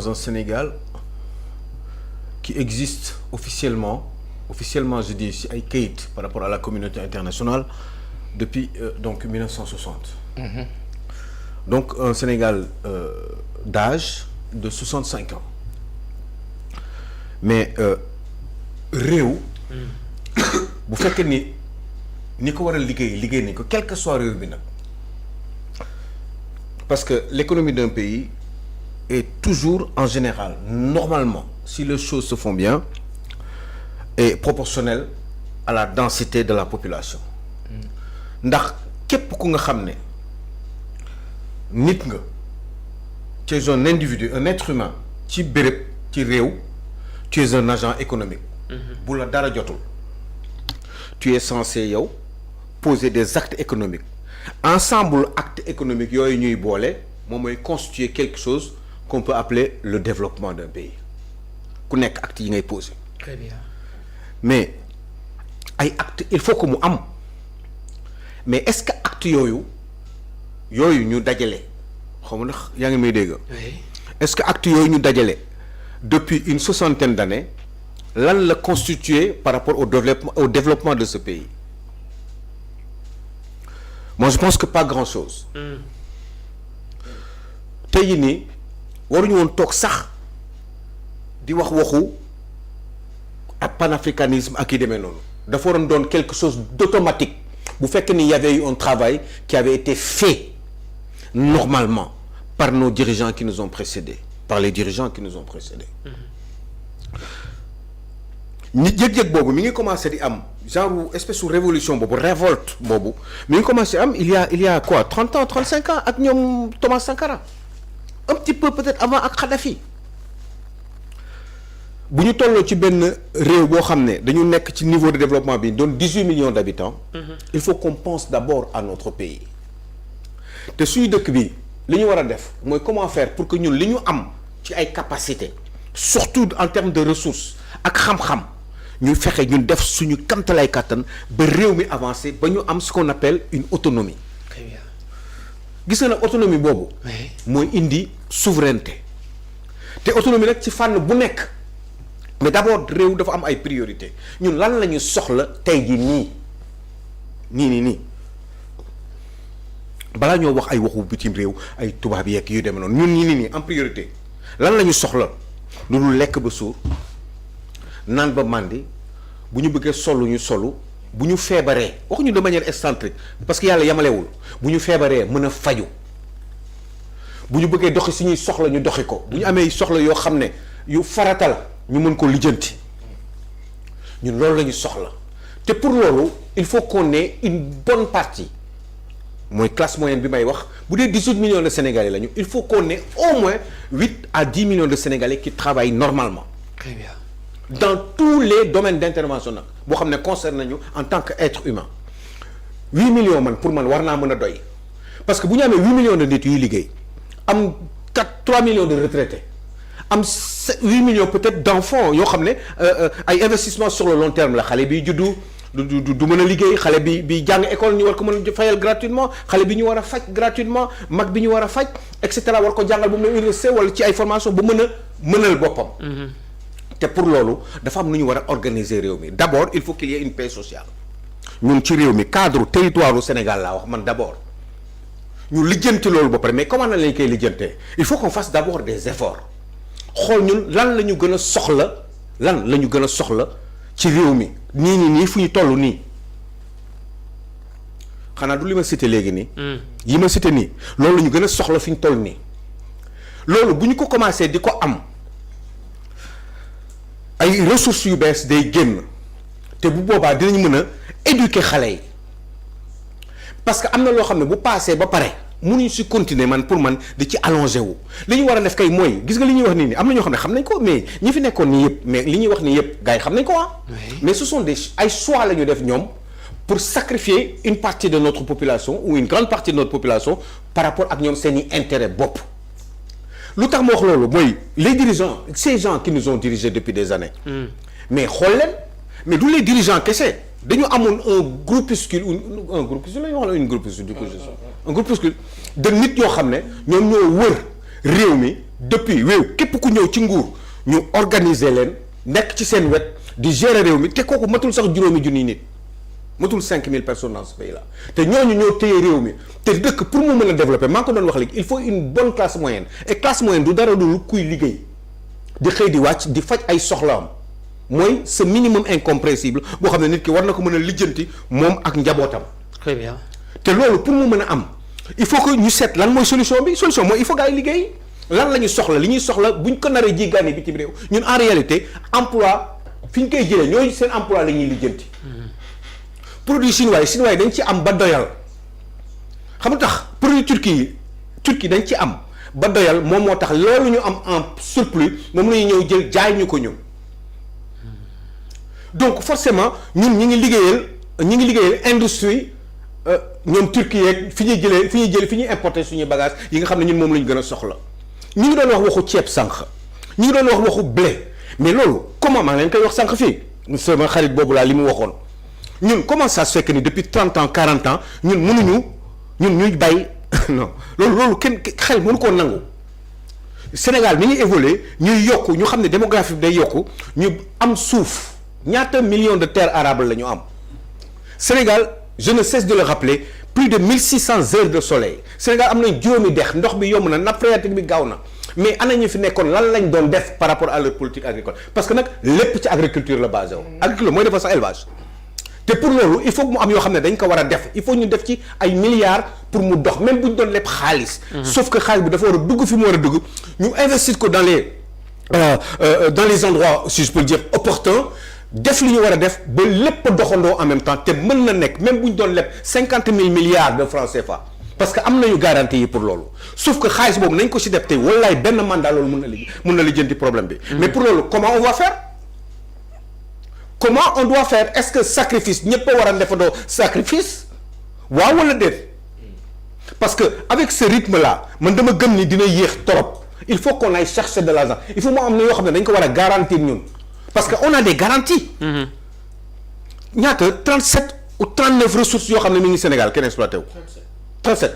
un Sénégal qui existe officiellement je dis ci ay kayit par rapport à la communauté internationale depuis donc 1960. Donc un Sénégal d'âge de 65 ans mais réew bu fekkee ni ko war a liggéey nañ ko quel que soit réew bi nag parce que l'économie d'un pays est toujours en général normalement si les choses se font bien est proportionnelle à la densité de la population ndax képp ku nga xam ne nit nga tu es un individu un être humain ci béréb ci réew tu es un agent économique bu la dara jotul tu es censé yow poser des actes économiques ensemble actes économiques yooyu ñuy boole moom mooy constituer quelque chose qu'on peut appeler le développement d'un pays ku nekk actes yi ngay poser. Très bien. Mais ay actes il faut que mu am mais est-ce que actes yooyu ñu dajale xaw ma ndax yaa ngi may dégg. Oui. Est-ce que actes yooyu ñu dajale depuis une soixantaine d'années lan la constituer par rapport au développement de ce pays? Moi je pense que pas grand-chose. tey jii nii waruñu woon toog sax di waxu ak panafricanisme ak yi demee noonu dafa waroon doon quelque chose d'automatique bu fekkee ni y avait eu un travail qui avait été fait normalement par nos dirigeants qui nous ont précédés par les dirigeants qui nous ont précédés. nit yëg-yëg boobu mi ngi commencé di am genre espèce de révolution boobu révolte boobu mi ngi commencé am il y a quoi 30 ans 35 ans ak ñoom Thomas Sankara un petit peu peut-être avant ak Kadhafi bu ñu tolloo ci benn réew boo xam ne dañu nekk ci niveau de développement bi doon 18 millions d'habitants. Il faut qu'on pense d'abord à notre pays te suñu dëkk bi li ñu war a def mooy comment faire pour que ñun li ñu am ci ay capacités surtout en termes de ressources ak xam-xam ñu fexe ñun def suñu kamtalay kàttan ba réew mi avancé ba ñu am ce qu'on appelle une autonomie. Très bien. gis nga nag autonomie boobu. Oui. mooy indi souveraineté te autonomie nag ci fànn bu nekk mais d'abord réew dafa am ay priorité ñun lan la ñu soxla tey jii nii balaa ñoo wax ay waxu bitim réew ay tubaab yeeg yu demee noonu ñun nii en priorité lan la ñu soxla lu dul lekk ba suur naan ba màndi bu ñu bëggee solu ñu solu bu ñu feebaree waxuñu de manière excentrique parce que yàlla yamalewul bu ñu feebaree mën a faju bu ñu bëggee doxi suñuy soxla ñu doxi ko bu ñu amee soxla yoo xam ne yu farata la ñu mën ko lijjanti ñun loolu la ñu soxla te pour loolu il faut qu'on ait une bonne partie mooy classe moyenne bi may wax bu dee 18 millions de Sénégalais lañu il faut qu'on ait au moins 8 à 10 millions de Sénégalais qui travaillent normalement. Très bien. Dans tous les domaines d'intervention nag boo xam ne concerne nañu en tant que être humain 8 millions man pour man war naa mën a doy parce que bu ñu amee 8 millions de nit yuy liggéey am 3 millions de retraités am 8 millions peut-être d'enfants yoo xam ne ay investissement sur le long terme la xale bi juddu du mën a liggéey xale bi jàng école ñu war ko mën a fayal gratuitement xale bi ñu war a faj gratuitement mag bi ñu war a faj et cetera war ko jàngal ba mu ne université wala ci ay formation ba mën a mënal boppam. te pour loolu dafa am nu ñu war a organiser réew mi d'abord il faut qu'il y ait une paix sociale ñun ci réew mi cadre territoire u Sénégal laa wax man d'abord ñu lijjanti loolu ba pare mais comment lañ koy lijjantee il faut qu'on fasse d'abord des efforts xool ñun lan la ñu gën a soxla ci réew mi nii fu ñu toll nii xanaa du li ma cité léegi nii. yi ma cité nii loolu la ñu gën a soxla fi ñu toll nii loolu bu ñu ko commencé di ko am. ay ressources yu bees day génn te bu boobaa dinañ mën a éduquer xale yi parce que am na loo xam ne bu passé ba pare mënuñ si continuer man pour man di ci allonger wu li ñu war a def kay mooy gis nga li ñuy wax nii am na ñoo xam ne xam nañ ko mais ñi fi nekkoon nii yëpp mais li ñuy wax nii yëpp gars yi xam nañ ko mais ce sont des ay choix la ñu def ñoom pour sacrifier une partie de notre population ou une grande partie de notre population par rapport ak ñoom seeni intérêt bopp. lu tax ma wax loolu mooy les dirigeants ces gens qui nous ont dirigés depuis des années. mais xool leen mais du les dirigeants kese dañu amoon un groupuscule la ñu wax la une groupuscule du coup un groupuscule de nit yoo xam ne ñoom ñoo wër réew mi depuis képp ku ñëw ci nguur ñu organiser leen nekk ci seen wet di gérer réew mi te kooku matul sax juróomi junniy nit matul 5000 personnes dans ce pays là te ñooñu ñoo téye réew mi te dëkk pour mu mën a développer maa ngi ko doon wax léegi il faut une bonne classe moyenne et classe moyenne du dara lu kuy liggéey di xëy di wàcc di faj ay soxlaam mooy ce minimum incompressible boo xam ne nit ki war na ko mën a lijjanti moom ak njabootam. très bien te loolu pour mu mën a am il faut que ñu seet lan mooy solution bi solution mooy il faut gars yi liggéey lan la ñu soxla li ñuy soxla buñ ko naree jéggaani bi ci réew ñun en réalité emploi fi ñu koy jëlee ñooy seen emploi la ñuy lijjanti. produit chinois yi dañ ci am ba doyal xam nga tax produit turquie dañ ci am ba doyal moom moo tax loolu ñu am en surplus moom la ñuy ñëw jël jaay ñu ko ñun donc forcément ñun ñi ngi liggéeyal industrie ñoom Turquie yeeg fi ñuy importer suñuy bagages yi nga xam ne ñun moom la ñu gën a soxla ñu ngi doon wax waxu ceeb sànq ñu ngi doon wax waxu blé mais loolu comment maa ngi leen koy wax sànq fii sama xarit boobu laa li mu waxoon ñun comment ça se fait que ni depuis 30 ans 40 ans ñun ñuy bay non loolu kenn xel mënu koo nangu Sénégal mi ngi évolué ñuy yokku ñu xam ne démographie bi day yokku ñu am suuf ñaata millions de terres arables la ñu am Sénégal je ne cesse de le rappeler plus de 1600 heures de soleil Sénégal am nañ juróomi dex ndox bi yomb na nappe phréatique bi gaaw na mais ana ñu fi nekkoon lan lañ doon def par rapport à leur politique agricole parce que nag lépp ci agriculture la basé wu. agriculture mooy defar sax élevage te pour loolu il faut que mu am yoo xam ne dañ ko war a def il faut ñu def ci ay milliards pour mu dox même bu ñu doon lépp xaalis. sauf que xaalis bi dafa war a dugg fi mu war a dugg ñu investir ko dans les endroits si je peux le dire opportuns. def li ñu war a def ba lépp doxandoo en même temps te mën na nekk même bu ñu doon leb 50 000 milliards de francs CFA parce que am nañu garantie yi pour loolu sauf que xaalis boobu nañ ko ci def te wallaay benn mandat loolu mun na lijjanti problème bi. mais pour loolu comment on va faire comment on doit faire est-ce que sacrifice ñëpp a war a defandoo sacrifice waaw wala déet parce que avec ce rythme là man dama gëm ni dina yéex trop il faut qu'on aille chercher de l'argent il faut mu am na yoo xam ne dañ ko war a garantir ñun. parce que on a des garanties. ñaata 37 ou 39 ressources yoo xam ne mi ngi Sénégal kenn exploité wu. 37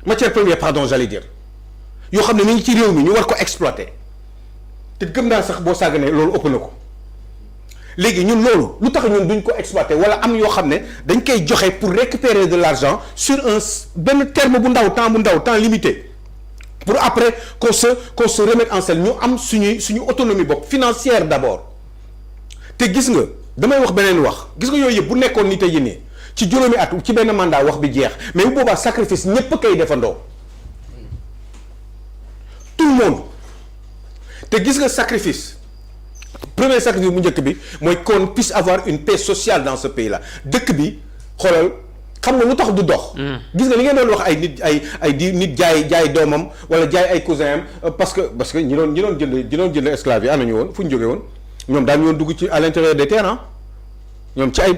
matière première pardon j'allais dire yoo xam ne mi ngi ci réew mi ñu war ko exploiter te gëm naa sax boo sàgganee loolu ëpp na ko léegi ñun loolu lu tax ñun duñ ko exploiter wala am yoo xam ne dañ koy joxe pour récupérer de l'argent sur benn terme bu ndaw temps limité. pour après qu'on se remette en selle ñu am suñu autonomie bopp financière d'abord te gis nga damay wax beneen wax gis nga yooyu yëpp bu nekkoon ni tey jii nii ci juróomi at ci benn mandat wax bi jeex mais bu boobaa sacrifice ñépp kay defandoo tout le monde te gis nga sacrifice premier sacrifice bu njëkk bi mooy qu'on puisse avoir une paix sociale dans ce pays là dëkk bi xoolal. xam nga lu tax du dox. gis nga li ngeen doon wax ay nit jaay doomam wala jaay ay cousin am parce que ñi doon jënd esclave yi ana ñu woon fu ñu jógee woon ñoom daan ñoon dugg ci à l'intérieur des terres ñoom ci ay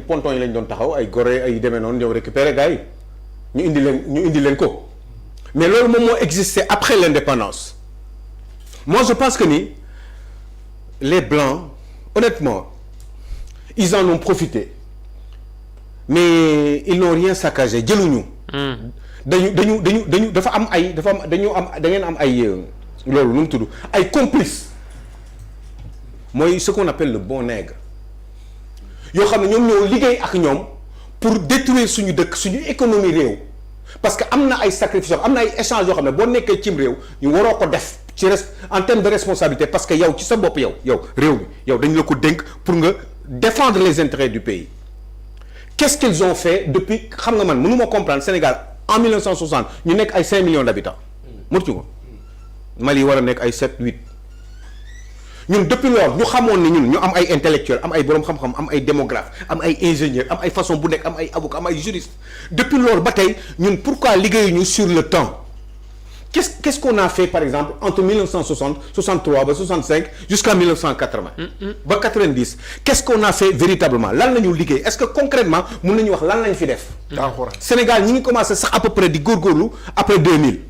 pontons yi lañ doon taxaw ay Gorée ay demee noonu ñëw récupérer gars yi ñu indi leen ko mais loolu moom moo existé après l'indépendance moi je pense que ni les blancs honnêtement ils en ont profité. mais ils n'ont rien saccagé jëluñu. dañu dafa am da ngeen am ay loolu nu mu tudd ay complices mooy ce qu'on appelle le bon nègre yoo xam ne ñoom ñoo liggéey ak ñoom pour détruire suñu dëkk suñu économie réew parce que am na ay sacrifices am na ay échanges yoo xam ne boo nekkee cim réew ñu waroo ko def ci en termes de responsabilité parce que yow ci sa bopp yow réew mi yow dañu la ko dénk pour nga défendre les intérêts du pays. Qu'est-ce qu'ils ont fait depuis xam nga man mënuma comprendre Sénégal en 1960 ñu nekk ay 5 millions d'habitants motuñu ko Mali war a nekk ay 7 8 ñun depuis lors ñu xamoon ni ñun ñu am ay intellectuels am ay boroom xam-xam am ay démographes am ay ingénieurs am ay façon bu nekk am ay avocats am ay juristes depuis lors ba tey ñun pourquoi liggéeyuñu sur le temps qu'est-ce qu'on a fait par exemple entre 1960 63 ba 65 jusqu'à 1980 ba 90 qu'est-ce qu'on a fait véritablement lan la ñu liggéey est-ce que concrètement mën nañu wax lan lañ fi def Sénégal ñi ngi commencé sax à peu près di góorgóorlu après 2000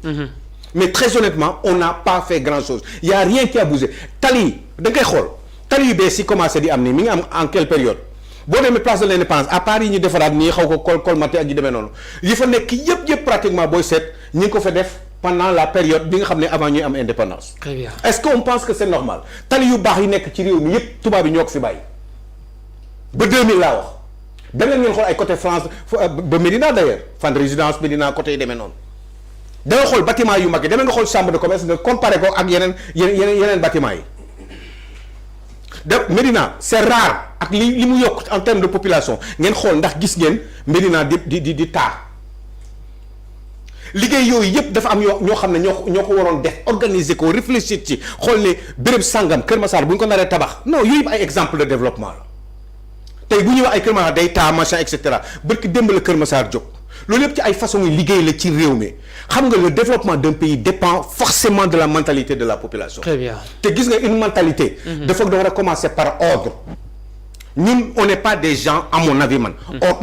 mais très honnêtement on n'a pas fait grand-chose il y a rien qui a bougé tali da ngay xool tali yu bees yi commencé di am nii mi ngi am en quelle période boo demee place de l'Indépendance à part yi ñu defaraat nii xaw ko colmaté ak yi demee noonu yi fa nekk yëpp pratiquement booy seet ñi ngi ko fa def pendant la période bi nga xam ne avant ñuy am indépendance. Très bien. Est-ce qu'on pense que c'est normal tali yu baax yi nekk ci réew mi yëpp tubaab yi ñoo ko fi bàyyi ba 2000 laa wax da ngeen xool ay côté France ba Médina d'ailleurs fan résidence Médina côté yi demee noonu da nga xool bâtiment yu mag yi da nga xool chambre de commerce nga comparé ko ak yeneen bâtiment yi de Médina c'est rare ak li mu yokk en termes de population ngeen xool ndax gis ngeen Médina di taa liggéey yooyu yëpp dafa am ñoo xam ne ñoo ko waroon def organiser ko réfléchir ci xool ne béréb sangam Kër Massar bu ñu ko naree tabax non yooyu yëpp ay exemple de développement la tey bu ñuy wax ay Kër Massar day taa machin et cetera barki démb la Kër Massar jóg loolu yëpp ci ay façon yi liggéey la ci réew mi xam nga le développement d'un pays dépend forcément de la mentalité de la population. Très bien. te gis nga une mentalité. dafa war a commencer par ordre. ñun on n'est pas des gens à mon avis man.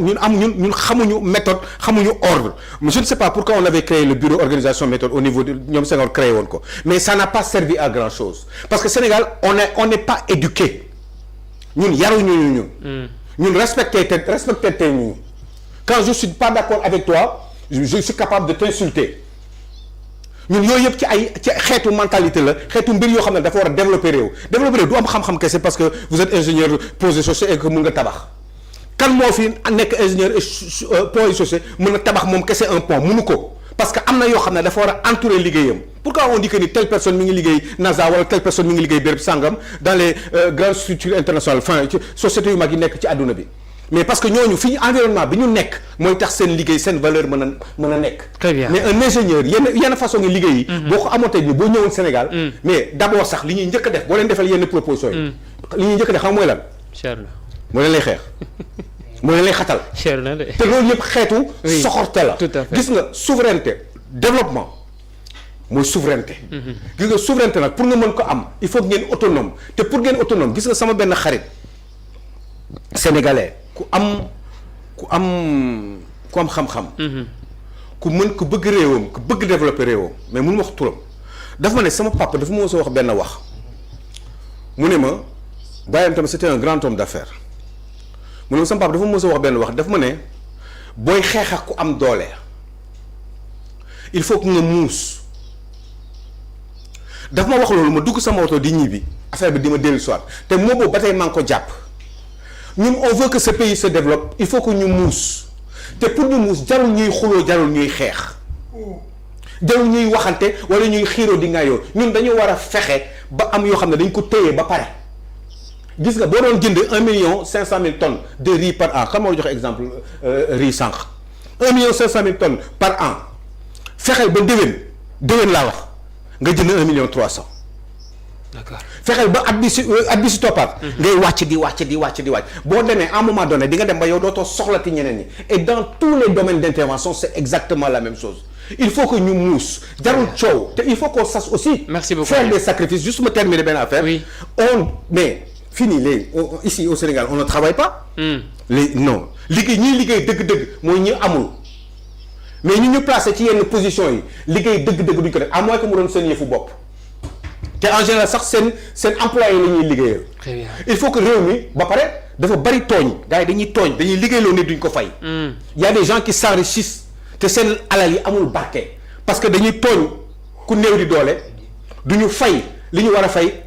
ñun xamuñu méthode xamuñu ordre je ne sais pas pourquoi on avait créé le bureau organisation méthode au niveau de ñoom Senghor créé woon ko mais ça n'a pas servi à grand chose parce que Sénégal on n'est pas éduqué ñun yaruñu ñun respecté ñu quand je suis pas d'accord avec toi je suis capable de t'insulter ñun yooyu yëpp ci xeetu mentalité la xeetu mbir yoo xam ne dafa war a développer réew du am xam-xam kese parce que vous êtes ingénieur posé chaussée et que mun nga tabax kan moo fi nekk ingénieur posé chaussée mun a tabax moom kese un pont munu ko parce que am na yoo xam ne dafa war a entourer liggéeyam pourquoi on dit que ni telle personne mi ngi liggéey NASA wala telle personne mi ngi liggéey béréb sangam dans les grandes structures internationales enfin ci sociétés yu mag yi nekk ci àdduna bi mais parce que ñooñu fi ñu environnement bi ñu nekk mooy tax seen liggéey seen valeur mën a nekk. Très bien. mais un ingénieur yenn façon ngi liggéey yi. boo ko amoon tey nii boo ñëwoon Sénégal. mais d'abord sax li ñuy njëkk a def boo leen defal yenn propositions yi. li ñuy njëkk a def xam mooy lan. cher na. moo leen lay xeex moo leen lay xatal. cher na de. te loolu yëpp xeetu. soxorte la. tout à fait. gis nga souveraineté développement mooy souveraineté. gis nga souveraineté nag pour nga mën ko am il faut ngeen autonome te pour ngeen autonome gis nga sama benn xarit sénégalais. ku am xam-xam. ku bëgg réewam ku bëgg développer réewam mais mënu ma wax turam dafa ma ne sama papa dafa ma mos a wax benn wax mu ne ma bàyyam tamit c'était un grand homme d'affaires mu ne ma sama papa dafa ma mos a wax benn wax dafa ma ne booy xeex ak ku am doole il faut que nga muus dafa ma wax loolu ma dugg sama oto di ñibbi affaire bi di ma dellu soit te moo boobu ba tey maa ngi ko jàpp. ñun on veut que ce pays se développe il faut que ñu muus te pour ñu muus jarul ñuy xuloo jarul ñuy xeex jarul ñuy waxante wala ñuy xiiroo di ngaayoo ñun dañu war a fexe ba am yoo xam ne dañ ko téye ba pare gis nga boo doon jënd 1,5 million tonnes de riz par an xam nga joxe exemple riz sànq 1,5 million tonnes par an fexeel ba déwén laa wax nga jënd 1,3 million. D'accord. fexeel ba at bi si toppaat ngay wàcc di wàcc boo demee à un moment donné di nga dem ba yow dootoo soxlati ñeneen ñi et dans tous les domaines d'intervention c'est exactement la même chose il faut que ñu muus jarul coow te il faut qu'on sache aussi. Merci beaucoup. Faire des sacrifices juste me terminer benn affaire. Oui. mais fini ici au Sénégal on ne travaille pas. Non ñiy liggéey dëgg-dëgg mooy ñi amul mais ñu placé ci yenn position yi liggéey dëgg-dëgg duñ ko def à moins que mu doon seen yëfu bopp. te en général sax seen employé la ñuy liggéeyal. Très bien. il faut que réew mi ba pare dafa bari tooñ gars yi dañuy liggéeyloo nit duñ ko fay. y a des gens qui s'enrichissent te seen alal yi amul barke parce que dañuy tooñ ku néew di doole duñu fay li ñu war a fay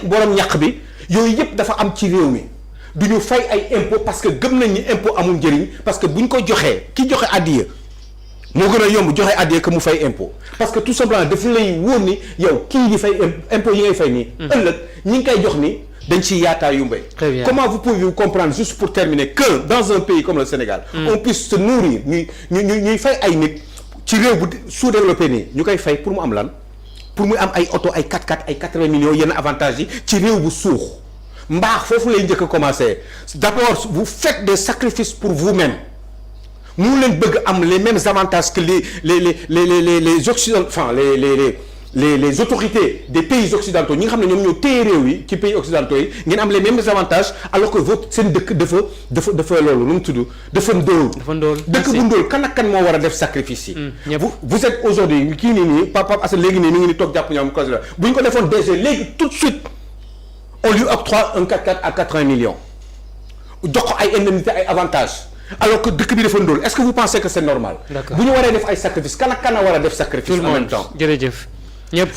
borom ñàq bi yooyu yëpp dafa am ci réew mi duñu fay ay impôt parce que gëm nañ ni impôt amul njëriñ parce que buñ ko joxee ki joxe addiya moo gën a yomb joxe addiya que mu fay impôt parce que tout simplement dafa lay wóor ni yow kii di fay impôt yi ngay fay nii. ëllëg ñi ngi koy jox ni dañ ci yaataa yu mbay. Comment vous pouvez comprendre juste pour terminer que dans un pays comme le Sénégal. On puisse se nourrir ñuy fay ay nit ci réew bu sous-développé nii ñu koy fay pour mu am lan pour mu am ay oto ay 4x4 ay 80 millions yenn avantages yi ci réew bu suux mbaax foofu lay njëkk a commencer d'abord vous faites des sacrifices pour vous-même. mu leen bëgg am les mêmes avantages que les occidentaux enfin les autorités des pays occidentaux ñi nga xam ne ñoom ñoo téye réew yi ci pays occidentaux yi ngeen am les mêmes avantages alors que votre seen dëkk dafa loolu nu mu tudd dafa ndóol. dëkk bu ndóol kan ak kan moo war a def sacrifice yi. vous êtes aujourd'hui kii nii Pape Assane léegi nii mi ngi ni toog jàpp ñoom cause la bu ñu ko defoon DG léegi tout de suite on lui octroie un 4x4 à 80 millions jox ko ay indemnités ay avantages. alors que dëkk bi dafa ndóol est-ce que vous pensez que c'est normal. D'accord. bu ñu waree def ay sacrifice kan ak kan a war a def sacrifice. en même temps jërëjëf ñëpp.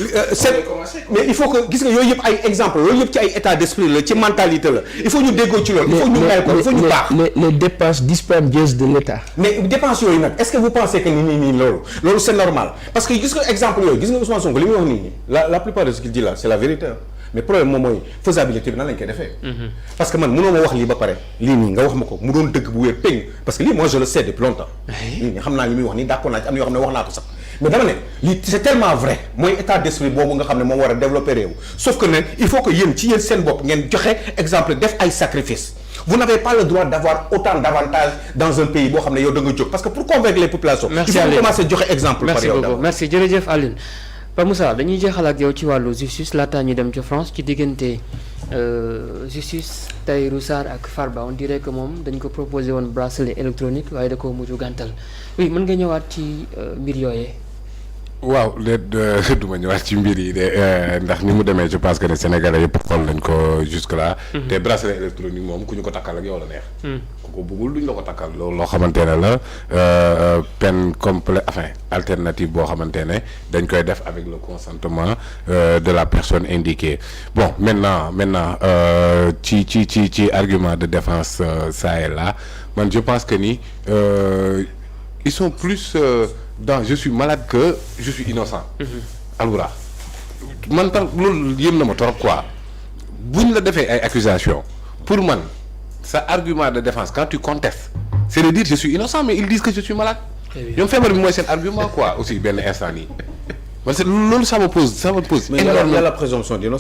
mais il faut que gis nga yooyu yëpp ay exemple yooyu yëpp ci ay état d'esprit la ci mentalité la il faut ñu déggoo ci loolu. il faut ñu may ko il faut ñu baax. les dépenses dispendieuses de l'État. mais dépenses yooyu nag est-ce que vous pensez que nii loolu c'est normal parce que gis nga exemple yooyu gis nga Ousmane Sonko li muy wax nii la plupart de ce qu'il dit là c'est la vérité mais problème moom mooy faisabilité bi nan lañ koy defee. parce que man mënoo ma wax lii ba pare lii nii nga wax ma ko mu doon dëgg bu wér péng parce que lii moi je le sais depuis longtemps. lii nii xam naa li muy wax nii d'accord naa ci am na yoo xam ne wax naa ko sax mais dama ne lii c'est tellement vrai mooy état d'esprit boobu nga xam ne moom war a développer réew sauf que ne il faut que yéen ci yéen seen bopp ngeen joxe exemple def ay sacrifices. vous n'avez pas le droit d'avoir autant d'avantages dans un pays boo xam ne yow da nga jóg parce que pour convaincre les populations. merci il faut commencer joxe exemple. par yow merci beaucoup merci jërëjëf Alioune. Pa Moussa dañuy jeexal ak yow ci wàllu justice laataa ñu dem ca France ci diggante justice Tahirou Sarr ak Farba on dirait que moom dañ ko proposé woon bracelet électronique waaye da koo mujj gàntal oui mën nga ñëwaat ci mbir yooyee. waaw léegi du ma ñëwaat ci mbir yi de ndax ni mu demee je pense que ne Sénégalais yëpp xool nañ ko jusque là. te bracelet électronique moom ku ñu ko takkal ak yow la neex. ku ko bëggul duñ la ko takkal loolu loo xamante ne la peine complète enfin alternative boo xamante ne dañ koy def avec le consentement de la personne indiquée bon maintenant ci argument de défense ça et là man je pense que ni ils sont plus. Donc je suis malade que je suis innocent. Alura man tam loolu yëm na ma trop quoi buñ la defee ay accusations pour man sa argument de défense quand tu contestes c'est de dire je suis innocent mais ils disent que je suis malade. ñoom feebar bi mooy seen argument quoi aussi benn instant nii man c'est loolu ça me pose énormément. Mais il y a la présomption d'innocence.